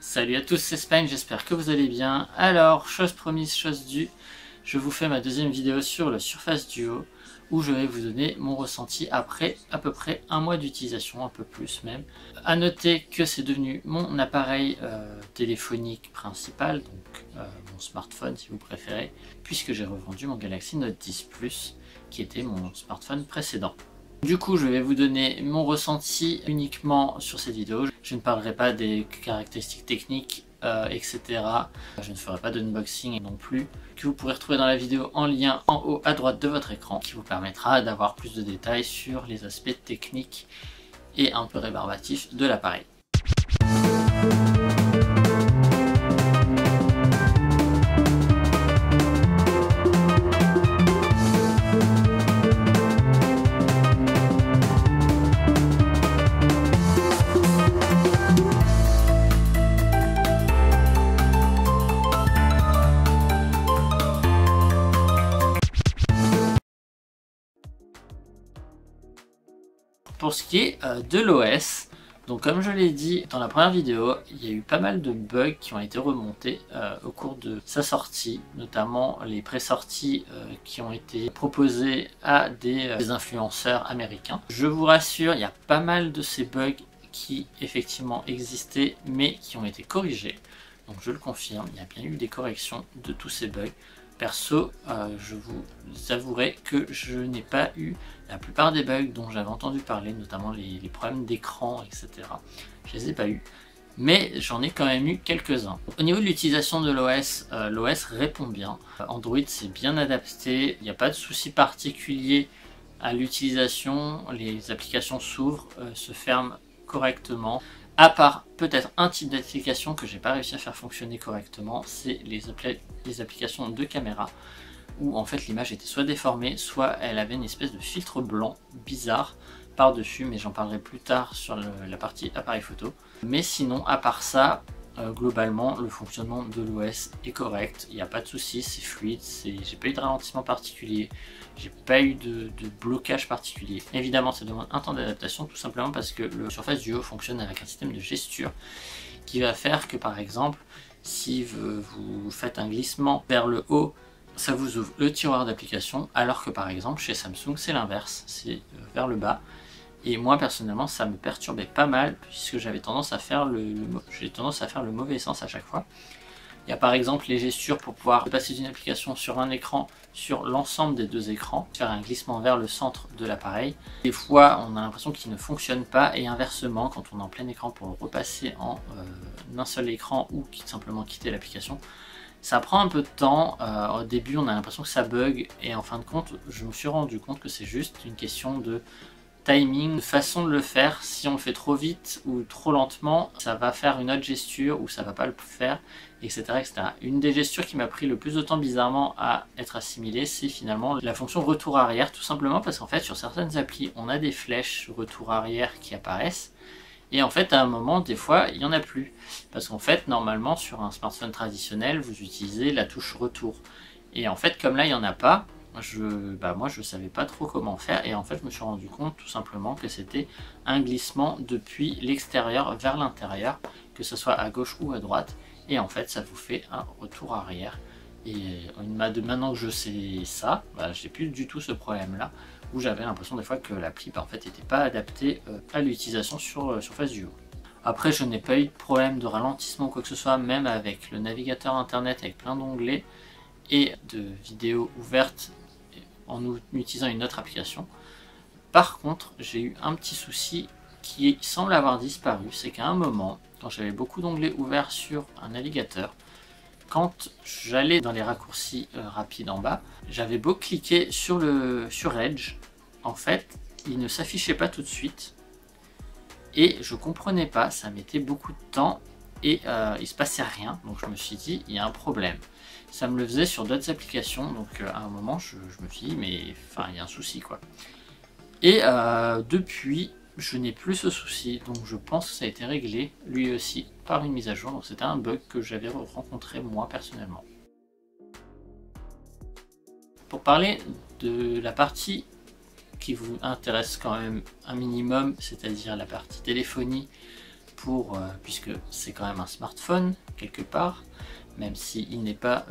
Salut à tous, c'est Spine, j'espère que vous allez bien. Alors, chose promise, chose due, je vous fais ma deuxième vidéo sur le Surface Duo où je vais vous donner mon ressenti après à peu près un mois d'utilisation, un peu plus même. A noter que c'est devenu mon appareil téléphonique principal, donc mon smartphone si vous préférez, puisque j'ai revendu mon Galaxy Note 10 Plus qui était mon smartphone précédent. Du coup, je vais vous donner mon ressenti uniquement sur cette vidéo. Je ne parlerai pas des caractéristiques techniques, etc. Je ne ferai pas d'unboxing non plus, que vous pourrez retrouver dans la vidéo en lien en haut à droite de votre écran, qui vous permettra d'avoir plus de détails sur les aspects techniques et un peu rébarbatifs de l'appareil. Pour ce qui est de l'OS, donc comme je l'ai dit dans la première vidéo, il y a eu pas mal de bugs qui ont été remontés au cours de sa sortie, notamment les pré-sorties qui ont été proposées à des influenceurs américains. Je vous rassure, il y a pas mal de ces bugs qui effectivement existaient mais qui ont été corrigés. Donc je le confirme, il y a bien eu des corrections de tous ces bugs. Perso, je vous avouerai que je n'ai pas eu la plupart des bugs dont j'avais entendu parler, notamment les problèmes d'écran, etc. Je les ai pas eu, mais j'en ai quand même eu quelques-uns. Au niveau de l'utilisation de l'OS, l'OS répond bien. Android c'est bien adapté, il n'y a pas de souci particulier à l'utilisation, les applications s'ouvrent, se ferment correctement. À part peut-être un type d'application que j'ai pas réussi à faire fonctionner correctement, c'est les applications de caméra où en fait l'image était soit déformée, soit elle avait une espèce de filtre blanc bizarre par-dessus, mais j'en parlerai plus tard sur la partie appareil photo. Mais sinon, à part ça, globalement le fonctionnement de l'OS est correct, il n'y a pas de souci, c'est fluide, j'ai pas eu de ralentissement particulier, j'ai pas eu de blocage particulier. Évidemment ça demande un temps d'adaptation tout simplement parce que le Surface Duo fonctionne avec un système de gesture qui va faire que par exemple si vous faites un glissement vers le haut, ça vous ouvre le tiroir d'application, alors que par exemple chez Samsung c'est l'inverse, c'est vers le bas. Et moi personnellement ça me perturbait pas mal puisque j'avais tendance à faire le mauvais sens à chaque fois. Il y a par exemple les gestures pour pouvoir passer d'une application sur un écran sur l'ensemble des deux écrans, faire un glissement vers le centre de l'appareil. Des fois on a l'impression qu'il ne fonctionne pas et inversement quand on est en plein écran pour le repasser en un seul écran ou simplement quitter l'application. Ça prend un peu de temps, au début on a l'impression que ça bug et en fin de compte je me suis rendu compte que c'est juste une question de timing, de façon de le faire. Si on le fait trop vite ou trop lentement, ça va faire une autre gesture ou ça va pas le faire, etc., etc. Une des gestures qui m'a pris le plus de temps bizarrement à être assimilée, c'est finalement la fonction retour arrière, tout simplement parce qu'en fait sur certaines applis on a des flèches retour arrière qui apparaissent et en fait à un moment des fois il n'y en a plus parce qu'en fait normalement sur un smartphone traditionnel vous utilisez la touche retour et en fait comme là il n'y en a pas, moi je savais pas trop comment faire et en fait je me suis rendu compte tout simplement que c'était un glissement depuis l'extérieur vers l'intérieur, que ce soit à gauche ou à droite, et en fait ça vous fait un retour arrière. Et maintenant que je sais ça, j'ai plus du tout ce problème là où j'avais l'impression des fois que l'appli en fait n'était pas adaptée à l'utilisation sur Surface Duo. Après je n'ai pas eu de problème de ralentissement ou quoi que ce soit, même avec le navigateur internet avec plein d'onglets et de vidéos ouvertes en utilisant une autre application. Par contre, j'ai eu un petit souci qui semble avoir disparu, c'est qu'à un moment, quand j'avais beaucoup d'onglets ouverts sur un navigateur, quand j'allais dans les raccourcis rapides en bas, j'avais beau cliquer sur Edge, en fait, il ne s'affichait pas tout de suite et je comprenais pas, ça mettait beaucoup de temps et il se passait rien, donc je me suis dit il y a un problème. Ça me le faisait sur d'autres applications, donc à un moment je me suis dit mais enfin il y a un souci quoi. Et depuis je n'ai plus ce souci, donc je pense que ça a été réglé lui aussi par une mise à jour, donc c'était un bug que j'avais rencontré moi personnellement. Pour parler de la partie qui vous intéresse quand même un minimum, c'est-à-dire la partie téléphonie, pour, puisque c'est quand même un smartphone quelque part, même s'il n'est pas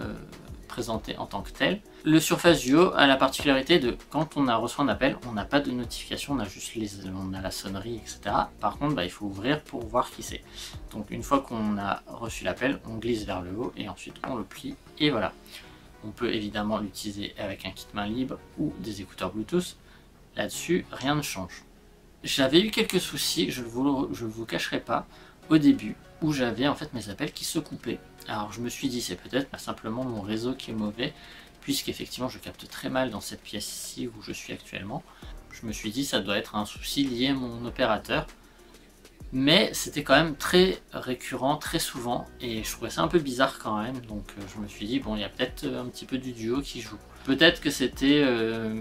présenté en tant que tel. Le Surface Duo a la particularité de quand on a reçu un appel, on n'a pas de notification, on a juste on a la sonnerie, etc. Par contre, il faut ouvrir pour voir qui c'est. Donc une fois qu'on a reçu l'appel, on glisse vers le haut et ensuite on le plie et voilà. On peut évidemment l'utiliser avec un kit main libre ou des écouteurs Bluetooth. Là-dessus, rien ne change. J'avais eu quelques soucis, je ne vous cacherai pas, au début, où j'avais en fait mes appels qui se coupaient. Alors je me suis dit c'est peut-être simplement mon réseau qui est mauvais, puisqu'effectivement je capte très mal dans cette pièce ici où je suis actuellement. Je me suis dit ça doit être un souci lié à mon opérateur, mais c'était quand même très récurrent, très souvent, et je trouvais ça un peu bizarre quand même, donc je me suis dit bon il y a peut-être un petit peu du duo qui joue. Peut-être que c'était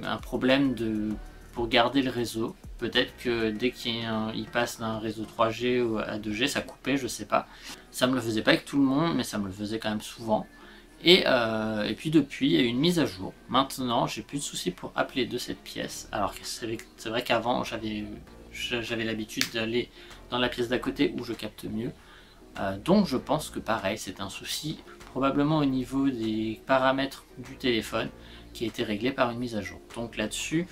un problème pour garder le réseau. Peut-être que dès qu'il passe d'un réseau 3G à 2G, ça coupait, je sais pas. Ça me le faisait pas avec tout le monde, mais ça me le faisait quand même souvent. Et puis depuis, il y a eu une mise à jour. Maintenant, j'ai plus de soucis pour appeler de cette pièce. Alors que c'est vrai qu'avant, j'avais l'habitude d'aller dans la pièce d'à côté où je capte mieux. Donc je pense que pareil, c'est un souci probablement au niveau des paramètres du téléphone qui a été réglé par une mise à jour. Donc là-dessus,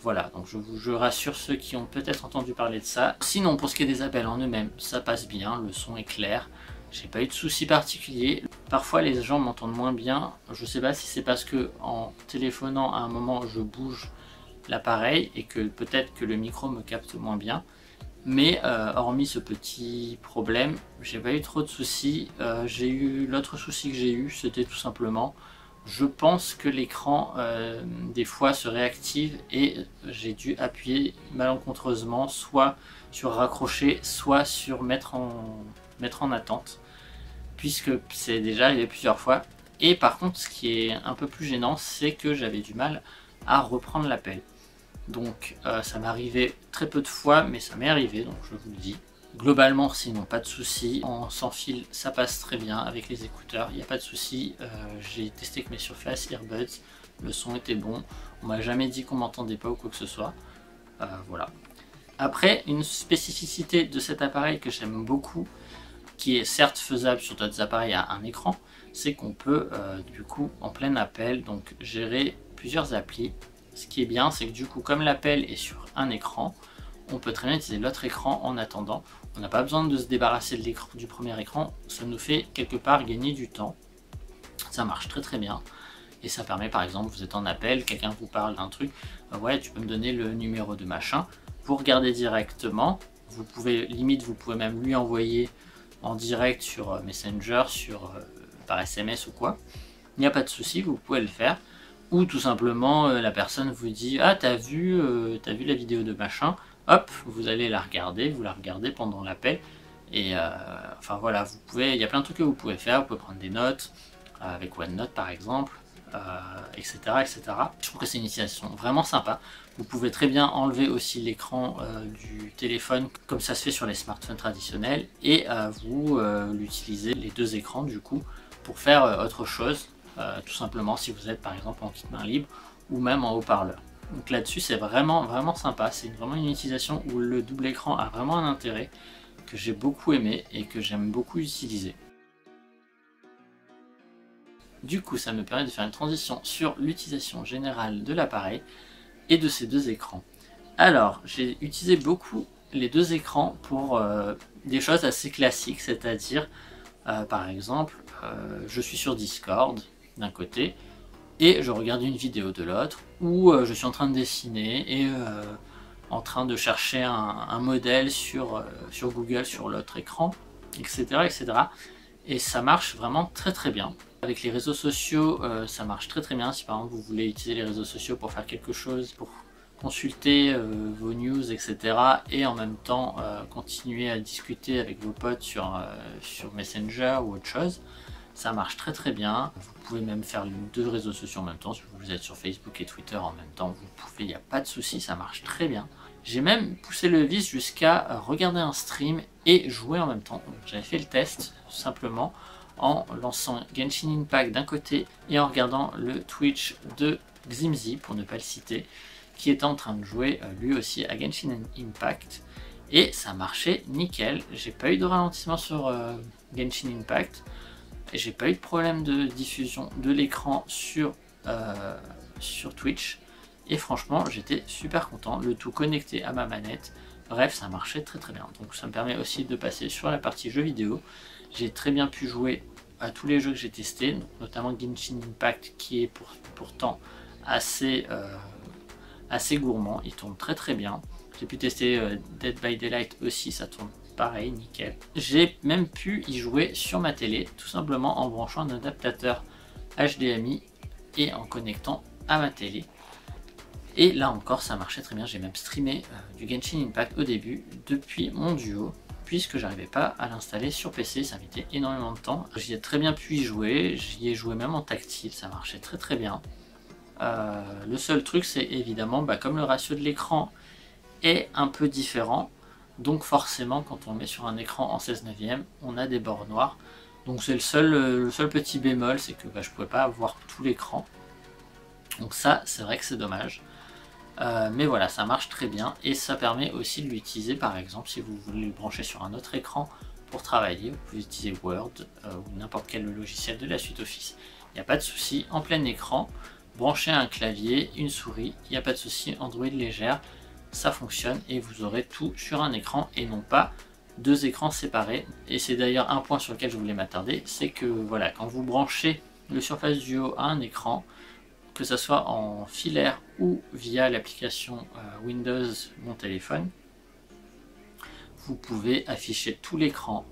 voilà, donc je rassure ceux qui ont peut-être entendu parler de ça. Sinon, pour ce qui est des appels en eux-mêmes, ça passe bien, le son est clair. J'ai pas eu de soucis particuliers. Parfois, les gens m'entendent moins bien. Je sais pas si c'est parce que en téléphonant à un moment, je bouge l'appareil et que peut-être que le micro me capte moins bien. Mais hormis ce petit problème, j'ai pas eu trop de soucis. L'autre souci que j'ai eu, c'était tout simplement, je pense que l'écran des fois se réactive et j'ai dû appuyer malencontreusement soit sur raccrocher, soit sur mettre en attente, puisque c'est déjà arrivé plusieurs fois. Et par contre, ce qui est un peu plus gênant, c'est que j'avais du mal à reprendre l'appel. Donc ça m'est arrivé très peu de fois, mais ça m'est arrivé, donc je vous le dis. Globalement, sinon pas de soucis. En sans fil, ça passe très bien avec les écouteurs, il n'y a pas de soucis. J'ai testé avec mes Surface Earbuds, le son était bon. On m'a jamais dit qu'on m'entendait pas ou quoi que ce soit. Voilà. Après, une spécificité de cet appareil que j'aime beaucoup, qui est certes faisable sur d'autres appareils à un écran, c'est qu'on peut du coup en plein appel donc gérer plusieurs applis. Ce qui est bien, c'est que du coup, comme l'appel est sur un écran, on peut très bien utiliser l'autre écran en attendant. On n'a pas besoin de se débarrasser de du premier écran, ça nous fait quelque part gagner du temps. Ça marche très très bien. Et ça permet par exemple, vous êtes en appel, quelqu'un vous parle d'un truc, ouais tu peux me donner le numéro de machin, vous regardez directement, vous pouvez même lui envoyer en direct sur Messenger, par SMS ou quoi. Il n'y a pas de souci, vous pouvez le faire. Ou tout simplement la personne vous dit ah t'as vu la vidéo de machin, hop vous allez la regarder, vous la regardez pendant l'appel et enfin voilà, il y a plein de trucs que vous pouvez faire, vous pouvez prendre des notes avec OneNote par exemple, etc., etc. Je trouve que c'est une utilisation vraiment sympa. Vous pouvez très bien enlever aussi l'écran du téléphone comme ça se fait sur les smartphones traditionnels et vous l'utilisez les deux écrans du coup pour faire autre chose. Tout simplement si vous êtes par exemple en kit main libre ou même en haut-parleur. Donc là-dessus c'est vraiment sympa, c'est vraiment une utilisation où le double écran a vraiment un intérêt que j'ai beaucoup aimé et que j'aime beaucoup utiliser. Du coup ça me permet de faire une transition sur l'utilisation générale de l'appareil et de ces deux écrans. Alors j'ai utilisé beaucoup les deux écrans pour des choses assez classiques, c'est-à-dire par exemple je suis sur Discord d'un côté et je regarde une vidéo de l'autre, ou je suis en train de dessiner et en train de chercher un modèle sur Google sur l'autre écran, etc., etc. Et ça marche vraiment très très bien. Avec les réseaux sociaux, ça marche très très bien. Si par exemple vous voulez utiliser les réseaux sociaux pour faire quelque chose, pour consulter vos news, etc. et en même temps continuer à discuter avec vos potes sur Messenger ou autre chose, ça marche très très bien. Vous pouvez même faire deux réseaux sociaux en même temps. Si vous êtes sur Facebook et Twitter en même temps, vous pouvez, il n'y a pas de souci, ça marche très bien. J'ai même poussé le vice jusqu'à regarder un stream et jouer en même temps. J'avais fait le test simplement en lançant Genshin Impact d'un côté et en regardant le Twitch de Ximzi, pour ne pas le citer, qui était en train de jouer lui aussi à Genshin Impact. et ça marchait nickel. J'ai pas eu de ralentissement sur Genshin Impact, j'ai pas eu de problème de diffusion de l'écran sur Twitch, et franchement j'étais super content, le tout connecté à ma manette. Bref, ça marchait très très bien. Donc ça me permet aussi de passer sur la partie jeux vidéo. J'ai très bien pu jouer à tous les jeux que j'ai testés, notamment Genshin Impact, qui est pourtant assez gourmand. Il tourne très très bien. J'ai pu tester Dead by Daylight aussi, ça tourne pareil, nickel. J'ai même pu y jouer sur ma télé, tout simplement en branchant un adaptateur HDMI et en connectant à ma télé. Et là encore ça marchait très bien, j'ai même streamé du Genshin Impact au début depuis mon Duo, puisque j'arrivais pas à l'installer sur PC, ça mettait énormément de temps. J'y ai très bien pu y jouer, j'y ai joué même en tactile, ça marchait très très bien. Le seul truc c'est évidemment, comme le ratio de l'écran est un peu différent, donc forcément quand on le met sur un écran en 16/9, on a des bords noirs. Donc c'est le seul petit bémol, c'est que je pouvais pas voir tout l'écran. Donc ça c'est vrai que c'est dommage. Mais voilà, ça marche très bien et ça permet aussi de l'utiliser par exemple si vous voulez le brancher sur un autre écran pour travailler. Vous pouvez utiliser Word ou n'importe quel logiciel de la suite Office. Il n'y a pas de souci, en plein écran, branchez un clavier, une souris, il n'y a pas de souci, Android légère, ça fonctionne et vous aurez tout sur un écran et non pas deux écrans séparés. Et c'est d'ailleurs un point sur lequel je voulais m'attarder, c'est que voilà, quand vous branchez le Surface Duo à un écran, que ce soit en filaire ou via l'application Windows Mon Téléphone, vous pouvez afficher tout l'écran.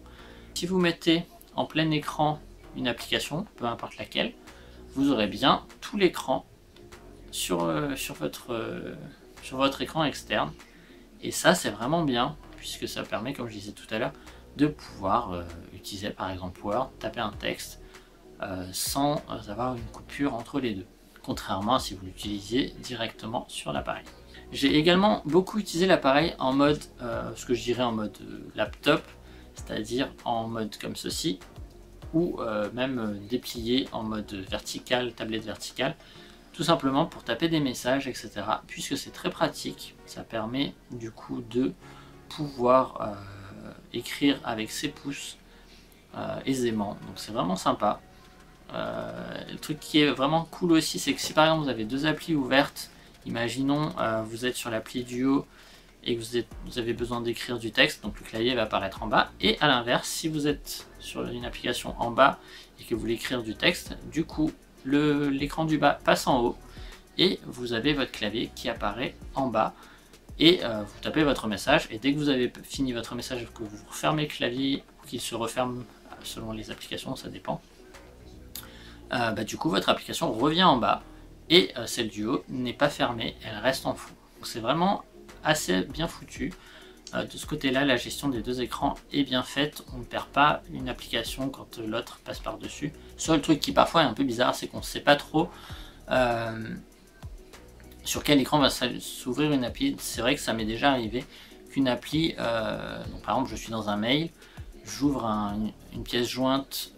Si vous mettez en plein écran une application, peu importe laquelle, vous aurez bien tout l'écran sur votre écran externe. Et ça c'est vraiment bien, puisque ça permet, comme je disais tout à l'heure, de pouvoir utiliser par exemple Word, taper un texte sans avoir une coupure entre les deux. Contrairement à si vous l'utilisiez directement sur l'appareil. J'ai également beaucoup utilisé l'appareil en mode, ce que je dirais en mode laptop, c'est-à-dire en mode comme ceci, ou même déplié en mode vertical, tablette verticale, tout simplement pour taper des messages, etc. Puisque c'est très pratique, ça permet du coup de pouvoir écrire avec ses pouces aisément, donc c'est vraiment sympa. Le truc qui est vraiment cool aussi, c'est que si par exemple vous avez deux applis ouvertes, imaginons vous êtes sur l'appli Duo et que vous avez besoin d'écrire du texte, donc le clavier va apparaître en bas, et à l'inverse, si vous êtes sur une application en bas et que vous voulez écrire du texte, du coup l'écran du bas passe en haut et vous avez votre clavier qui apparaît en bas et vous tapez votre message, et dès que vous avez fini votre message, que vous refermez le clavier ou qu'il se referme selon les applications, ça dépend. Du coup votre application revient en bas et celle du haut n'est pas fermée, elle reste en fond. C'est vraiment assez bien foutu. De ce côté là, la gestion des deux écrans est bien faite, on ne perd pas une application quand l'autre passe par dessus. Seul truc qui parfois est un peu bizarre, c'est qu'on ne sait pas trop sur quel écran va s'ouvrir une appli. C'est vrai que ça m'est déjà arrivé qu'une appli, donc par exemple je suis dans un mail, j'ouvre une pièce jointe,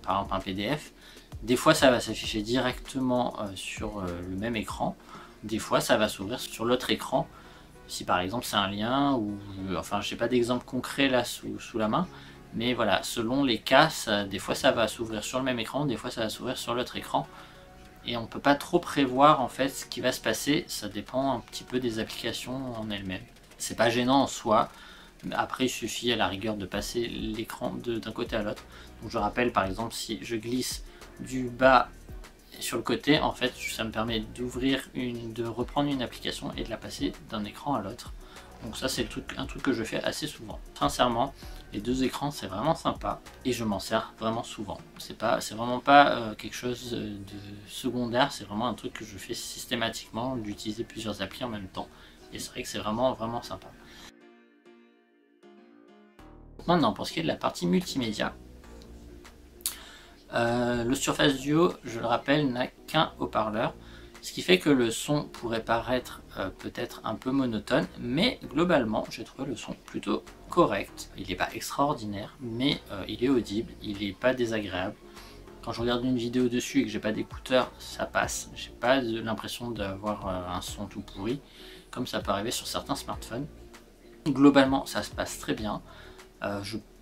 par exemple un PDF, des fois ça va s'afficher directement sur le même écran, des fois ça va s'ouvrir sur l'autre écran, si par exemple c'est un lien, ou enfin je n'ai pas d'exemple concret là sous la main, mais voilà, selon les cas, des fois ça va s'ouvrir sur le même écran, des fois ça va s'ouvrir sur l'autre écran, et on ne peut pas trop prévoir en fait ce qui va se passer, ça dépend un petit peu des applications en elles-mêmes. C'est pas gênant en soi. Après, il suffit à la rigueur de passer l'écran d'un côté à l'autre. Donc je rappelle par exemple, si je glisse du bas sur le côté, en fait ça me permet de reprendre une application et de la passer d'un écran à l'autre. Donc ça c'est un truc que je fais assez souvent. Sincèrement, les deux écrans c'est vraiment sympa et je m'en sers vraiment souvent. C'est vraiment pas quelque chose de secondaire, c'est vraiment un truc que je fais systématiquement, d'utiliser plusieurs applis en même temps. Et c'est vrai que c'est vraiment sympa. Maintenant, pour ce qui est de la partie multimédia, le Surface Duo, je le rappelle, n'a qu'un haut-parleur, ce qui fait que le son pourrait paraître peut-être un peu monotone, mais globalement, j'ai trouvé le son plutôt correct. Il n'est pas extraordinaire, mais il est audible, il n'est pas désagréable. Quand je regarde une vidéo dessus et que j'ai pas d'écouteurs, ça passe. J'ai pas l'impression d'avoir un son tout pourri, comme ça peut arriver sur certains smartphones. Globalement ça se passe très bien.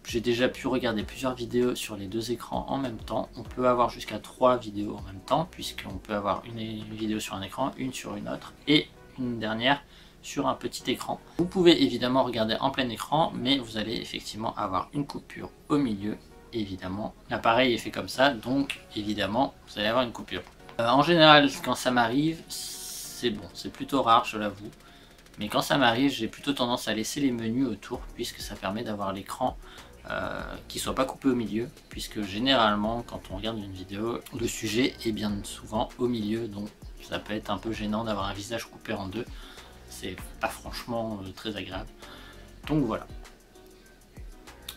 J'ai déjà pu regarder plusieurs vidéos sur les deux écrans en même temps. On peut avoir jusqu'à 3 vidéos en même temps, puisqu'on peut avoir une vidéo sur un écran, une sur une autre, et une dernière sur un petit écran. Vous pouvez évidemment regarder en plein écran, mais vous allez effectivement avoir une coupure au milieu. Évidemment, l'appareil est fait comme ça, donc évidemment, vous allez avoir une coupure. En général, quand ça m'arrive, c'est bon, c'est plutôt rare, je l'avoue. Mais quand ça m'arrive, j'ai plutôt tendance à laisser les menus autour, puisque ça permet d'avoir l'écran qui soit pas coupé au milieu, puisque généralement quand on regarde une vidéo, le sujet est bien souvent au milieu, donc ça peut être un peu gênant d'avoir un visage coupé en deux, c'est pas franchement très agréable. Donc voilà.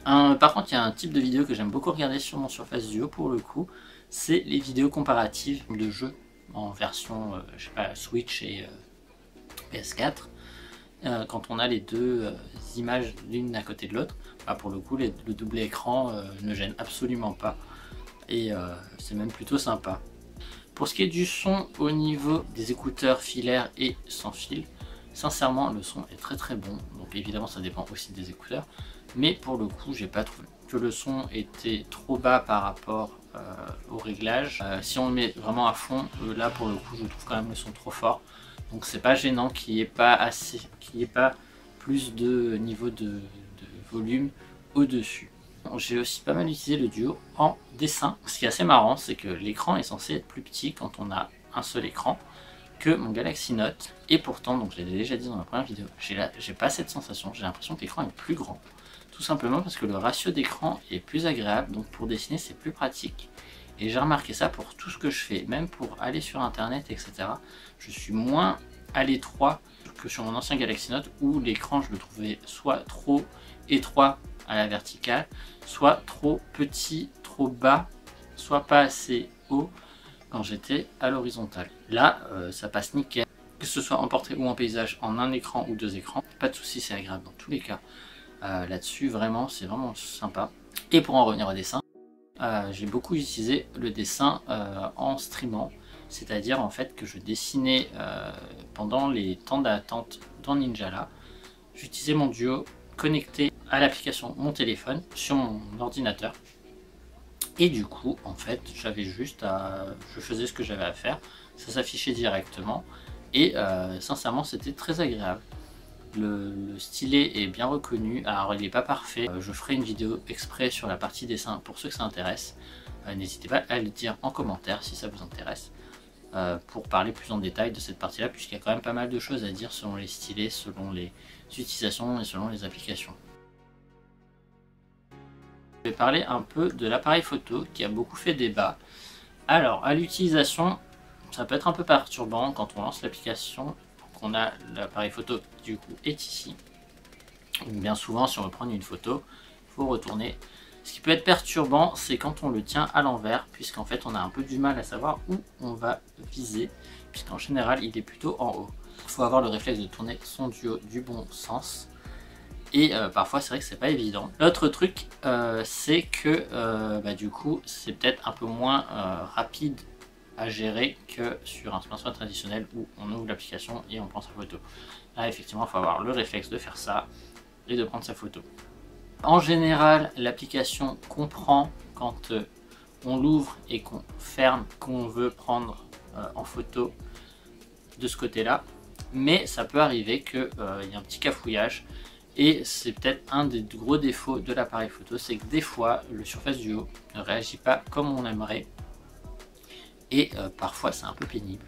Par contre, il y a un type de vidéo que j'aime beaucoup regarder sur mon Surface Duo pour le coup, c'est les vidéos comparatives de jeux en version je sais pas, Switch et PS4. Quand on a les deux images l'une à côté de l'autre, bah pour le coup le double écran ne gêne absolument pas et c'est même plutôt sympa. Pour ce qui est du son au niveau des écouteurs filaires et sans fil, sincèrement le son est très très bon, donc évidemment ça dépend aussi des écouteurs, mais pour le coup j'ai pas trouvé que le son était trop bas par rapport au réglage. Si on le met vraiment à fond, là pour le coup je trouve quand même le son trop fort. Donc c'est pas gênant qu'il n'y ait pas assez, qu'il n'y ait pas plus de niveau de volume au-dessus. J'ai aussi pas mal utilisé le Duo en dessin. Ce qui est assez marrant, c'est que l'écran est censé être plus petit quand on a un seul écran que mon Galaxy Note. Et pourtant, donc je l'ai déjà dit dans ma première vidéo, j'ai pas cette sensation, j'ai l'impression que l'écran est plus grand. Tout simplement parce que le ratio d'écran est plus agréable, donc pour dessiner c'est plus pratique. Et j'ai remarqué ça pour tout ce que je fais, même pour aller sur internet, etc. Je suis moins à l'étroit que sur mon ancien Galaxy Note où l'écran je le trouvais soit trop étroit à la verticale, soit trop petit, trop bas, soit pas assez haut quand j'étais à l'horizontale. Là, ça passe nickel. Que ce soit en portrait ou en paysage, en un écran ou deux écrans, pas de souci, c'est agréable dans tous les cas. Là-dessus, vraiment, c'est vraiment sympa. Et pour en revenir au dessin, j'ai beaucoup utilisé le dessin en streamant, c'est-à-dire en fait que je dessinais pendant les temps d'attente dans Ninjala. J'utilisais mon Duo connecté à l'application mon téléphone sur mon ordinateur et du coup en fait j'avais juste je faisais ce que j'avais à faire, ça s'affichait directement et sincèrement c'était très agréable. Le stylet est bien reconnu, alors il n'est pas parfait, je ferai une vidéo exprès sur la partie dessin pour ceux que ça intéresse, n'hésitez pas à le dire en commentaire si ça vous intéresse, pour parler plus en détail de cette partie là, puisqu'il y a quand même pas mal de choses à dire selon les stylets, selon les utilisations et selon les applications. Je vais parler un peu de l'appareil photo qui a beaucoup fait débat. Alors à l'utilisation, ça peut être un peu perturbant quand on lance l'application, qu'on a l'appareil photo qui du coup est ici. Bien souvent si on veut prendre une photo, il faut retourner. Ce qui peut être perturbant, c'est quand on le tient à l'envers, puisqu'en fait on a un peu du mal à savoir où on va viser, puisqu'en général il est plutôt en haut. Il faut avoir le réflexe de tourner son Duo du bon sens. Et parfois c'est vrai que c'est pas évident. L'autre truc c'est que du coup c'est peut-être un peu moins rapide à gérer que sur un smartphone traditionnel où on ouvre l'application et on prend sa photo. Là effectivement il faut avoir le réflexe de faire ça et de prendre sa photo. En général l'application comprend quand on l'ouvre et qu'on ferme qu'on veut prendre en photo de ce côté là, mais ça peut arriver qu'il y ait un petit cafouillage. Et c'est peut-être un des gros défauts de l'appareil photo, c'est que des fois le Surface Duo ne réagit pas comme on aimerait et parfois c'est un peu pénible.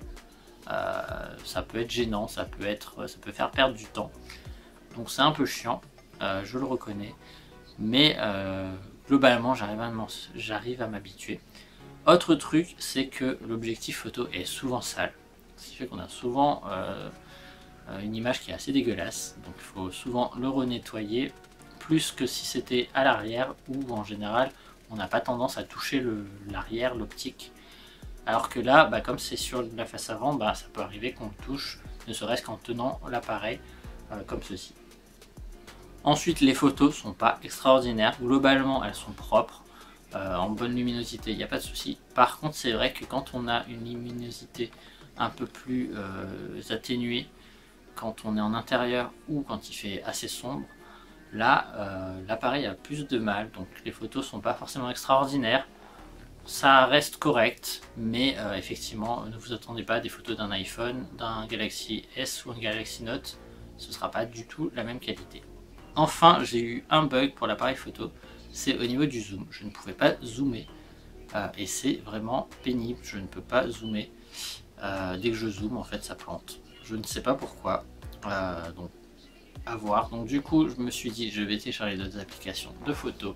Ça peut être gênant, ça peut faire perdre du temps, donc c'est un peu chiant, je le reconnais, mais globalement j'arrive à m'habituer. Autre truc, c'est que l'objectif photo est souvent sale, ce qui fait qu'on a souvent une image qui est assez dégueulasse, donc il faut souvent le renettoyer, plus que si c'était à l'arrière où en général on n'a pas tendance à toucher l'arrière, l'optique, alors que là comme c'est sur la face avant, ça peut arriver qu'on le touche, ne serait-ce qu'en tenant l'appareil comme ceci. Ensuite les photos sont pas extraordinaires, globalement elles sont propres, en bonne luminosité, il n'y a pas de souci. Par contre c'est vrai que quand on a une luminosité un peu plus atténuée, quand on est en intérieur ou quand il fait assez sombre, Là, l'appareil a plus de mal, donc les photos sont pas forcément extraordinaires. Ça reste correct, mais effectivement, ne vous attendez pas à des photos d'un iPhone, d'un Galaxy S ou un Galaxy Note. Ce sera pas du tout la même qualité. Enfin, j'ai eu un bug pour l'appareil photo, c'est au niveau du zoom. Je ne pouvais pas zoomer et c'est vraiment pénible. Je ne peux pas zoomer. Dès que je zoome, en fait, ça plante. Je ne sais pas pourquoi. Donc, à voir. Donc, du coup, je me suis dit, je vais télécharger d'autres applications de photos.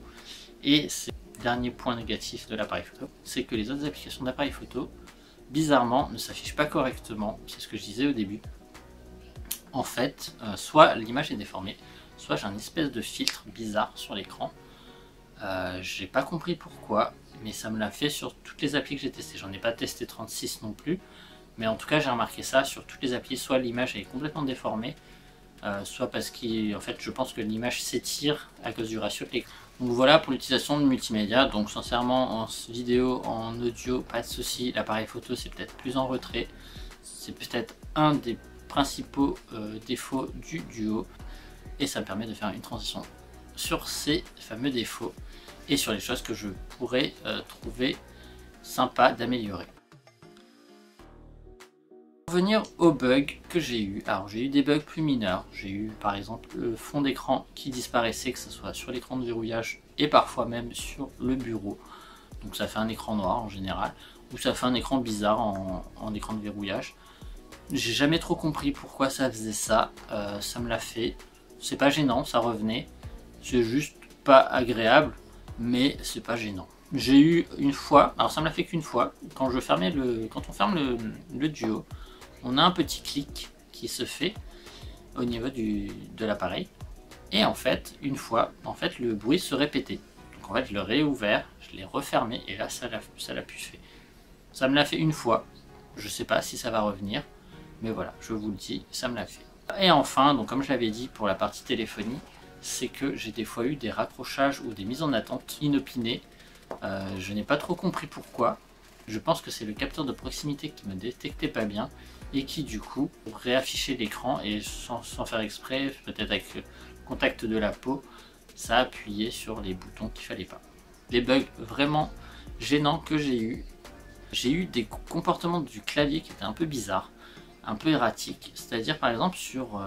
Et c'est le dernier point négatif de l'appareil photo, c'est que les autres applications d'appareil photo, bizarrement, ne s'affichent pas correctement. C'est ce que je disais au début. En fait, soit l'image est déformée, soit j'ai un espèce de filtre bizarre sur l'écran. J'ai pas compris pourquoi, mais ça me l'a fait sur toutes les applis que j'ai testées. J'en ai pas testé 36 non plus, mais en tout cas j'ai remarqué ça sur toutes les applis. Soit l'image est complètement déformée, soit parce qu'en fait je pense que l'image s'étire à cause du ratio de l'écran. Donc voilà pour l'utilisation de multimédia. Donc sincèrement en vidéo, en audio, pas de souci. L'appareil photo c'est peut-être plus en retrait. C'est peut-être un des principaux défauts du Duo. Et ça me permet de faire une transition sur ces fameux défauts et sur les choses que je pourrais trouver sympa d'améliorer. Pour revenir aux bugs que j'ai eu, alors j'ai eu des bugs plus mineurs. J'ai eu par exemple le fond d'écran qui disparaissait, que ce soit sur l'écran de verrouillage et parfois même sur le bureau. Donc ça fait un écran noir en général, ou ça fait un écran bizarre en écran de verrouillage. J'ai jamais trop compris pourquoi ça faisait ça, ça me l'a fait. C'est pas gênant, ça revenait. C'est juste pas agréable, mais c'est pas gênant. J'ai eu une fois, alors ça me l'a fait qu'une fois, quand on ferme le Duo, on a un petit clic qui se fait au niveau de l'appareil. Et en fait, une fois, en fait, le bruit se répétait. Donc en fait, je l'ai réouvert, je l'ai refermé, et là, ça l'a plus fait. Ça me l'a fait une fois. Je sais pas si ça va revenir, mais voilà, je vous le dis, ça me l'a fait. Et enfin, donc comme je l'avais dit pour la partie téléphonie, c'est que j'ai des fois eu des raccrochages ou des mises en attente inopinées. Je n'ai pas trop compris pourquoi. Je pense que c'est le capteur de proximité qui me détectait pas bien et qui du coup réaffichait l'écran et sans faire exprès, peut-être avec le contact de la peau, ça appuyait sur les boutons qu'il fallait pas. Les bugs vraiment gênants que j'ai eu des comportements du clavier qui étaient un peu bizarres, un peu erratiques, c'est-à-dire par exemple sur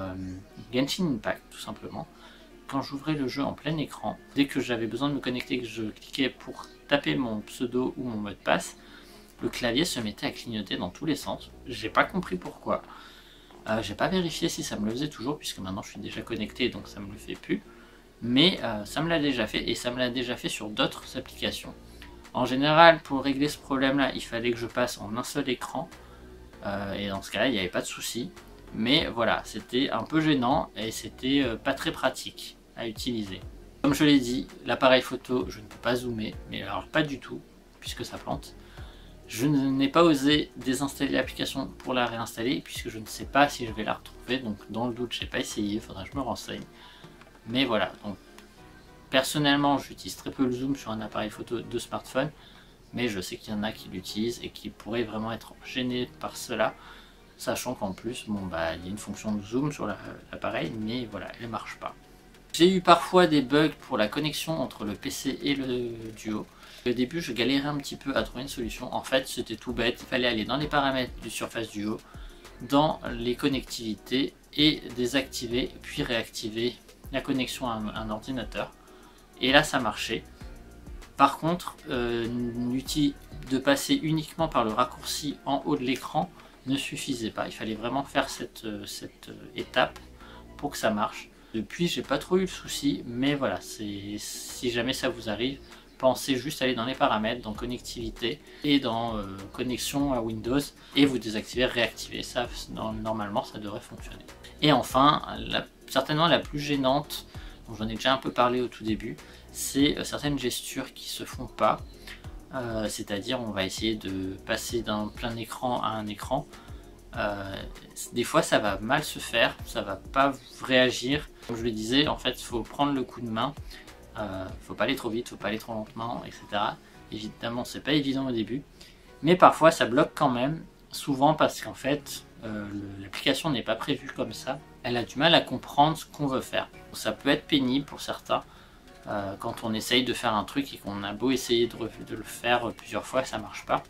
Genshin Impact tout simplement. Quand j'ouvrais le jeu en plein écran, dès que j'avais besoin de me connecter, que je cliquais pour taper mon pseudo ou mon mot de passe, le clavier se mettait à clignoter dans tous les sens. J'ai pas compris pourquoi. J'ai pas vérifié si ça me le faisait toujours, puisque maintenant je suis déjà connecté, donc ça me le fait plus. Mais ça me l'a déjà fait, et ça me l'a déjà fait sur d'autres applications. En général, pour régler ce problème-là, il fallait que je passe en un seul écran. Et dans ce cas-là, il n'y avait pas de souci. Mais voilà, c'était un peu gênant et c'était pas très pratique à utiliser. Comme je l'ai dit, l'appareil photo, je ne peux pas zoomer, mais alors pas du tout, puisque ça plante. Je n'ai pas osé désinstaller l'application pour la réinstaller, puisque je ne sais pas si je vais la retrouver, donc dans le doute, je n'ai pas essayé, il faudra que je me renseigne. Mais voilà, donc personnellement, j'utilise très peu le zoom sur un appareil photo de smartphone, mais je sais qu'il y en a qui l'utilisent et qui pourraient vraiment être gênés par cela. Sachant qu'en plus, bon, bah, il y a une fonction de zoom sur l'appareil, mais voilà, elle ne marche pas. J'ai eu parfois des bugs pour la connexion entre le PC et le Duo. Au début, je galérais un petit peu à trouver une solution. En fait, c'était tout bête. Il fallait aller dans les paramètres du Surface Duo, dans les connectivités, et désactiver puis réactiver la connexion à un ordinateur. Et là, ça marchait. Par contre, l'outil de passer uniquement par le raccourci en haut de l'écran ne suffisait pas. Il fallait vraiment faire cette étape pour que ça marche. Depuis, j'ai pas trop eu le souci, mais voilà, si jamais ça vous arrive, pensez juste à aller dans les paramètres, dans connectivité et dans connexion à Windows et vous désactivez, réactivez. Ça, normalement, ça devrait fonctionner. Et enfin, certainement la plus gênante, dont j'en ai déjà un peu parlé au tout début, c'est certaines gestures qui se font pas. C'est-à-dire on va essayer de passer d'un plein écran à un écran. Des fois ça va mal se faire, ça va pas réagir. Comme je le disais, en fait il faut prendre le coup de main, faut pas aller trop vite, faut pas aller trop lentement, etc. Évidemment c'est pas évident au début, mais parfois ça bloque quand même, souvent parce qu'en fait l'application n'est pas prévue comme ça, elle a du mal à comprendre ce qu'on veut faire. Ça peut être pénible pour certains quand on essaye de faire un truc et qu'on a beau essayer de le faire plusieurs fois, ça marche pas.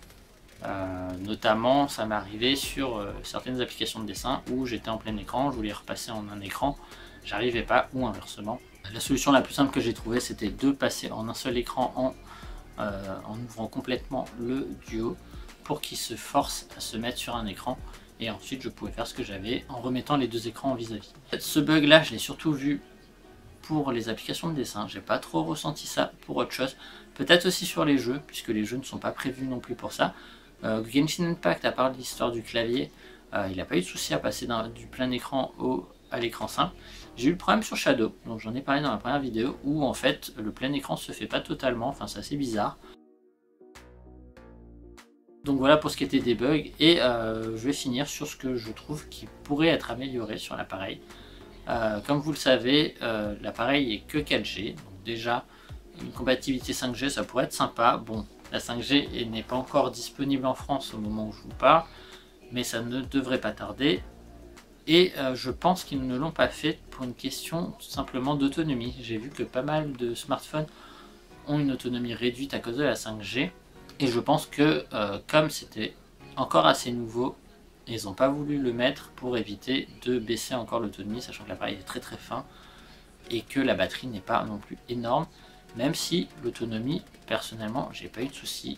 Notamment ça m'est arrivé sur certaines applications de dessin où j'étais en plein écran, je voulais repasser en un écran, j'arrivais pas, ou inversement. La solution la plus simple que j'ai trouvée, c'était de passer en un seul écran en ouvrant complètement le duo pour qu'il se force à se mettre sur un écran, et ensuite je pouvais faire ce que j'avais en remettant les deux écrans vis-à-vis. Ce bug là je l'ai surtout vu pour les applications de dessin, j'ai pas trop ressenti ça pour autre chose, peut-être aussi sur les jeux puisque les jeux ne sont pas prévus non plus pour ça. Genshin Impact, à part l'histoire du clavier, il n'a pas eu de souci à passer du plein écran à l'écran simple. J'ai eu le problème sur Shadow, donc j'en ai parlé dans la première vidéo, où en fait le plein écran se fait pas totalement, enfin c'est assez bizarre. Donc voilà pour ce qui était des bugs, et je vais finir sur ce que je trouve qui pourrait être amélioré sur l'appareil. Comme vous le savez, l'appareil est que 4G, donc déjà une compatibilité 5G ça pourrait être sympa. Bon, la 5G n'est pas encore disponible en France au moment où je vous parle, mais ça ne devrait pas tarder. Et je pense qu'ils ne l'ont pas fait pour une question tout simplement d'autonomie. J'ai vu que pas mal de smartphones ont une autonomie réduite à cause de la 5G. Et je pense que comme c'était encore assez nouveau, ils n'ont pas voulu le mettre pour éviter de baisser encore l'autonomie, sachant que l'appareil est très très fin et que la batterie n'est pas non plus énorme. Même si l'autonomie, personnellement, j'ai pas eu de soucis.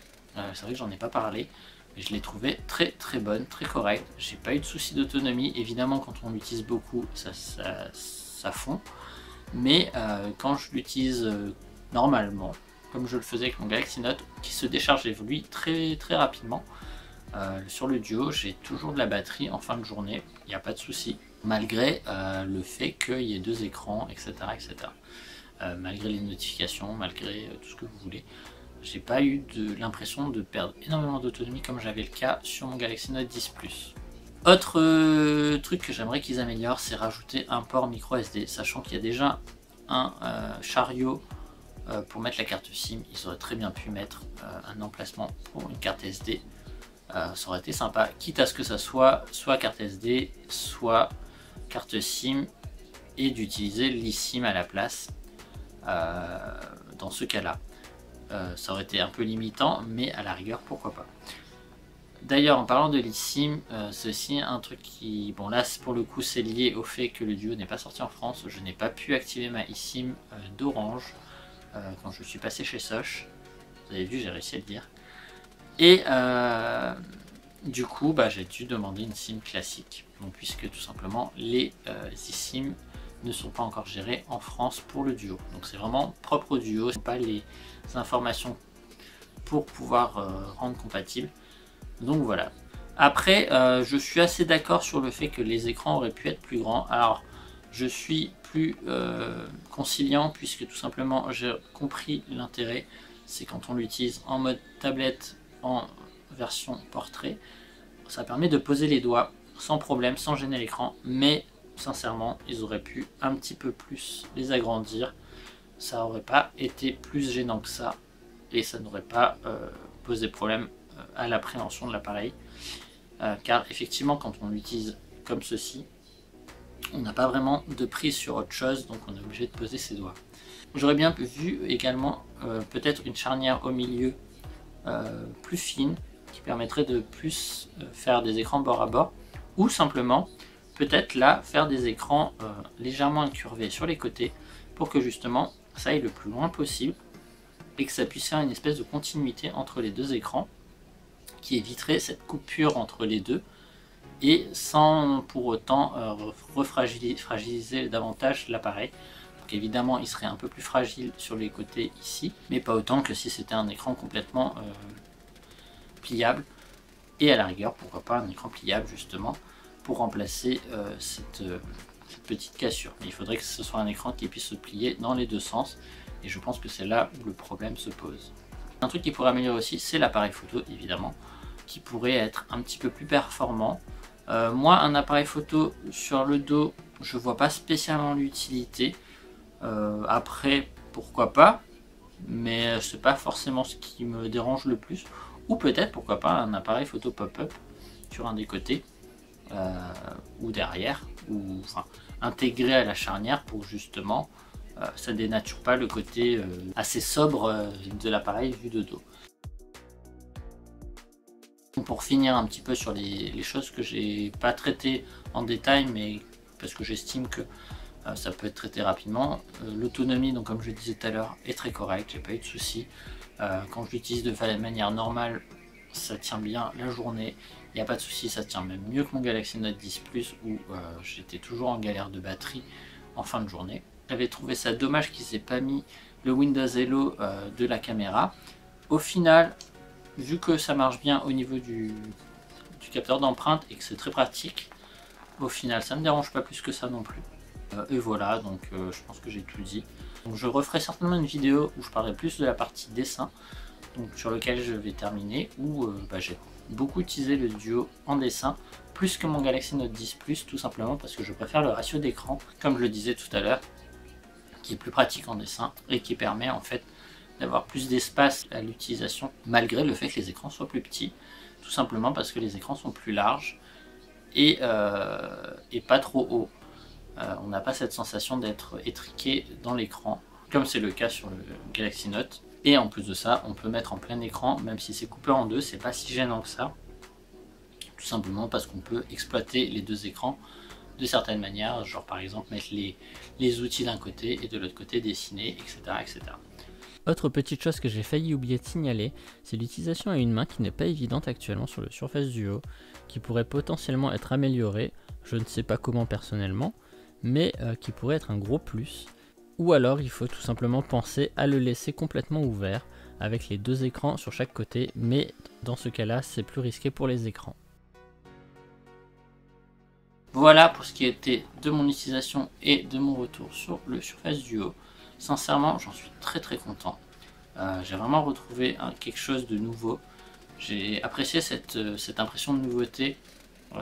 C'est vrai que j'en ai pas parlé, mais je l'ai trouvé très très bonne, très correcte. J'ai pas eu de soucis d'autonomie. Évidemment, quand on l'utilise beaucoup, ça fond. Mais quand je l'utilise normalement, comme je le faisais avec mon Galaxy Note, qui se déchargeait lui très très rapidement, sur le duo, j'ai toujours de la batterie en fin de journée. Il n'y a pas de souci, malgré le fait qu'il y ait deux écrans, etc. etc. Malgré les notifications, malgré tout ce que vous voulez, j'ai pas eu l'impression de perdre énormément d'autonomie comme j'avais le cas sur mon Galaxy Note 10 Plus. Autre truc que j'aimerais qu'ils améliorent, c'est rajouter un port micro SD, sachant qu'il y a déjà un chariot pour mettre la carte SIM. Ils auraient très bien pu mettre un emplacement pour une carte SD, ça aurait été sympa, quitte à ce que ça soit carte SD, soit carte SIM, et d'utiliser l'eSIM à la place. Dans ce cas là ça aurait été un peu limitant, mais à la rigueur pourquoi pas. D'ailleurs en parlant de l'eSIM, c'est aussi un truc qui, bon là pour le coup c'est lié au fait que le duo n'est pas sorti en France. Je n'ai pas pu activer ma eSIM d'Orange quand je suis passé chez Soch, vous avez vu, j'ai réussi à le dire, et du coup j'ai dû demander une SIM classique, donc, puisque tout simplement les eSIM ne sont pas encore gérés en France pour le duo. Donc c'est vraiment propre au duo, c'est pas les informations pour pouvoir rendre compatible. Donc voilà. Après, je suis assez d'accord sur le fait que les écrans auraient pu être plus grands. Alors, je suis plus conciliant puisque tout simplement j'ai compris l'intérêt. C'est quand on l'utilise en mode tablette en version portrait, ça permet de poser les doigts sans problème, sans gêner l'écran, mais sincèrement, ils auraient pu un petit peu plus les agrandir. Ça aurait pas été plus gênant que ça et ça n'aurait pas posé problème à l'appréhension de l'appareil. Car effectivement, quand on l'utilise comme ceci, on n'a pas vraiment de prise sur autre chose, donc on est obligé de poser ses doigts. J'aurais bien vu également peut-être une charnière au milieu plus fine qui permettrait de plus faire des écrans bord à bord, ou simplement peut-être là faire des écrans légèrement incurvés sur les côtés pour que justement ça aille le plus loin possible et que ça puisse faire une espèce de continuité entre les deux écrans qui éviterait cette coupure entre les deux et sans pour autant fragiliser davantage l'appareil. Donc évidemment il serait un peu plus fragile sur les côtés ici, mais pas autant que si c'était un écran complètement pliable, et à la rigueur pourquoi pas un écran pliable justement pour remplacer cette petite cassure. Mais il faudrait que ce soit un écran qui puisse se plier dans les deux sens, et je pense que c'est là où le problème se pose. Un truc qui pourrait améliorer aussi, c'est l'appareil photo évidemment, qui pourrait être un petit peu plus performant. Moi, un appareil photo sur le dos, je vois pas spécialement l'utilité. Après, pourquoi pas, mais c'est pas forcément ce qui me dérange le plus. Ou peut-être, pourquoi pas, un appareil photo pop-up sur un des côtés. ou derrière, ou enfin intégré à la charnière pour justement ça dénature pas le côté assez sobre de l'appareil vu de dos. Pour finir un petit peu sur les choses que j'ai pas traitées en détail, mais parce que j'estime que ça peut être traité rapidement. L'autonomie, donc comme je le disais tout à l'heure, est très correcte, j'ai pas eu de soucis. Quand je l'utilise de manière normale, ça tient bien la journée, il n'y a pas de souci, ça tient même mieux que mon Galaxy Note 10 Plus où j'étais toujours en galère de batterie en fin de journée. J'avais trouvé ça dommage qu'ils aient pas mis le Windows Hello de la caméra. Au final, vu que ça marche bien au niveau du capteur d'empreinte et que c'est très pratique, au final ça ne me dérange pas plus que ça non plus. Et voilà, donc je pense que j'ai tout dit. Donc, je referai certainement une vidéo où je parlerai plus de la partie dessin, donc sur lequel je vais terminer, où j'ai beaucoup utilisé le Duo en dessin, plus que mon Galaxy Note 10 Plus, tout simplement parce que je préfère le ratio d'écran, comme je le disais tout à l'heure, qui est plus pratique en dessin et qui permet en fait d'avoir plus d'espace à l'utilisation, malgré le fait que les écrans soient plus petits, tout simplement parce que les écrans sont plus larges et pas trop hauts. On n'a pas cette sensation d'être étriqué dans l'écran, comme c'est le cas sur le Galaxy Note. Et en plus de ça, on peut mettre en plein écran, même si c'est coupé en deux, c'est pas si gênant que ça. Tout simplement parce qu'on peut exploiter les deux écrans de certaines manières, genre par exemple mettre les outils d'un côté et de l'autre côté dessiner, etc., etc. Autre petite chose que j'ai failli oublier de signaler, c'est l'utilisation à une main qui n'est pas évidente actuellement sur le Surface Duo, qui pourrait potentiellement être améliorée, je ne sais pas comment personnellement, mais qui pourrait être un gros plus. Ou alors il faut tout simplement penser à le laisser complètement ouvert, avec les deux écrans sur chaque côté, mais dans ce cas-là c'est plus risqué pour les écrans. Voilà pour ce qui était de mon utilisation et de mon retour sur le Surface Duo. Sincèrement, j'en suis très content. J'ai vraiment retrouvé quelque chose de nouveau. J'ai apprécié cette impression de nouveauté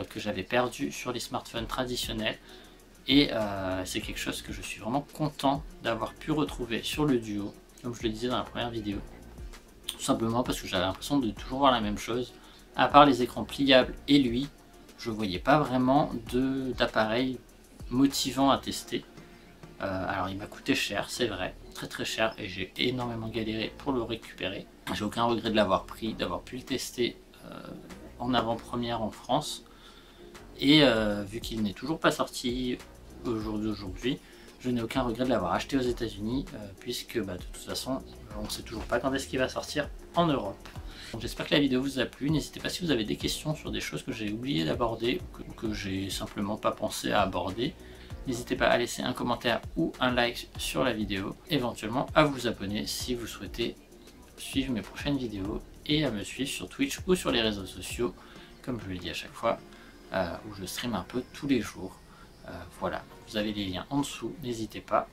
que j'avais perdue sur les smartphones traditionnels. Et c'est quelque chose que je suis vraiment content d'avoir pu retrouver sur le Duo, comme je le disais dans la première vidéo. Tout simplement parce que j'avais l'impression de toujours voir la même chose. À part les écrans pliables et lui, je voyais pas vraiment d'appareil motivant à tester. Alors il m'a coûté cher, c'est vrai, très cher, et j'ai énormément galéré pour le récupérer. J'ai aucun regret de l'avoir pris, d'avoir pu le tester en avant-première en France. Et vu qu'il n'est toujours pas sorti au jour d'aujourd'hui, je n'ai aucun regret de l'avoir acheté aux États-Unis, puisque de toute façon, on ne sait toujours pas quand est-ce qu'il va sortir en Europe. J'espère que la vidéo vous a plu. N'hésitez pas si vous avez des questions sur des choses que j'ai oublié d'aborder ou que j'ai simplement pas pensé à aborder. N'hésitez pas à laisser un commentaire ou un like sur la vidéo, éventuellement à vous abonner si vous souhaitez suivre mes prochaines vidéos et à me suivre sur Twitch ou sur les réseaux sociaux, comme je le dis à chaque fois, où je stream un peu tous les jours. Voilà, vous avez les liens en dessous, n'hésitez pas,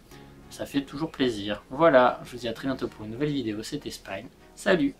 ça fait toujours plaisir. Voilà, je vous dis à très bientôt pour une nouvelle vidéo, c'était Spine, salut!